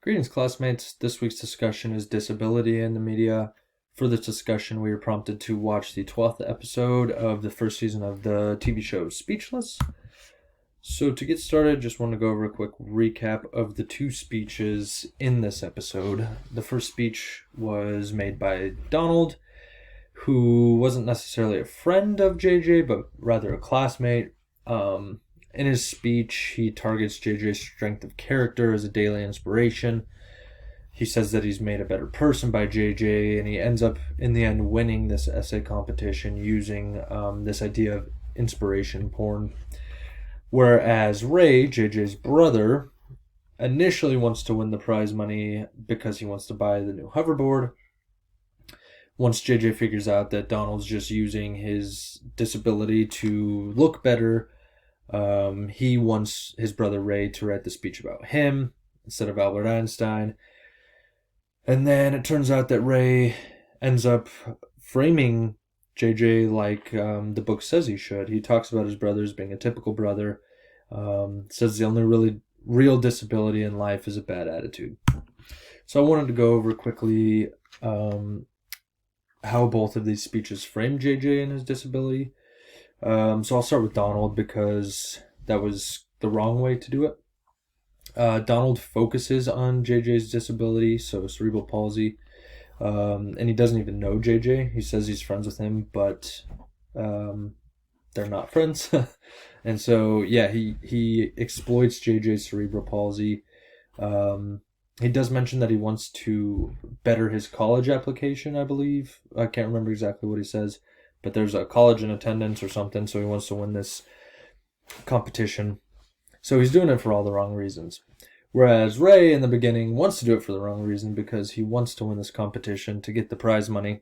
Greetings, classmates. This week's discussion is disability in the media. For this discussion, we are prompted to watch the 12th episode of the first season of the TV show Speechless. So to get started, just want to go over a quick recap of the two speeches in this episode. The first speech was made by Donald, who wasn't necessarily a friend of JJ, but rather a classmate. In his speech, he targets JJ's strength of character as a daily inspiration. He says that he's made a better person by JJ, and he ends up, in the end, winning this essay competition using this idea of inspiration porn. Whereas Ray, JJ's brother, initially wants to win the prize money because he wants to buy the new hoverboard. Once JJ figures out that Donald's just using his disability to look better, he wants his brother Ray to write the speech about him instead of Albert Einstein. And then it turns out that Ray ends up framing JJ like the book says he should. He talks about his brother as being a typical brother, says the only really real disability in life is a bad attitude. So I wanted to go over quickly how both of these speeches frame JJ and his disability. So I'll start with Donald because that was the wrong way to do it. Donald focuses on JJ's disability, so cerebral palsy, and he doesn't even know JJ. He says he's friends with him, but they're not friends. And so, yeah, he exploits JJ's cerebral palsy. He does mention that he wants to better his college application, I believe. I can't remember exactly what he says. But there's a college in attendance or something, so he wants to win this competition. So he's doing it for all the wrong reasons. Whereas Ray, in the beginning, wants to do it for the wrong reason because he wants to win this competition to get the prize money.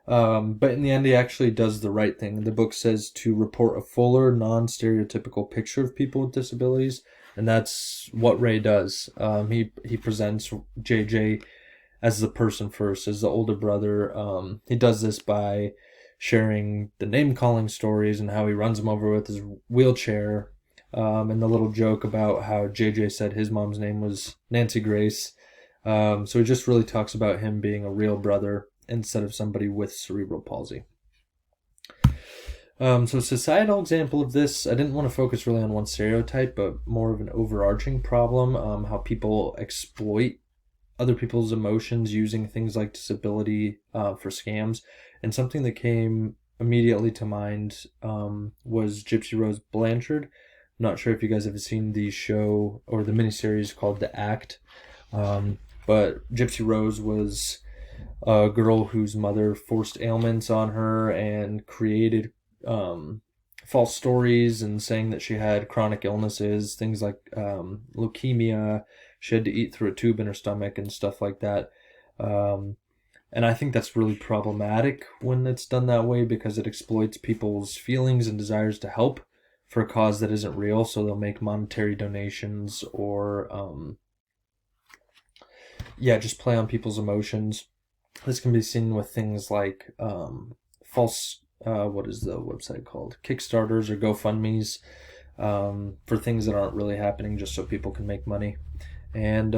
But in the end, he actually does the right thing. The book says to report a fuller, non-stereotypical picture of people with disabilities, and that's what Ray does. He presents JJ as the person first, as the older brother. He does this by sharing the name-calling stories and how he runs him over with his wheelchair, and the little joke about how JJ said his mom's name was Nancy Grace. So he just really talks about him being a real brother instead of somebody with cerebral palsy. So a societal example of this, I didn't want to focus really on one stereotype, but more of an overarching problem, how people exploit other people's emotions using things like disability for scams. And something that came immediately to mind was Gypsy Rose Blanchard. I'm not sure if you guys have seen the show or the miniseries called The Act, but Gypsy Rose was a girl whose mother forced ailments on her and created false stories and saying that she had chronic illnesses, things like leukemia. She had to eat through a tube in her stomach and stuff like that. And I think that's really problematic when it's done that way because it exploits people's feelings and desires to help for a cause that isn't real. So they'll make monetary donations or, just play on people's emotions. This can be seen with things like false, what is the website called? Kickstarters or GoFundMes for things that aren't really happening just so people can make money. And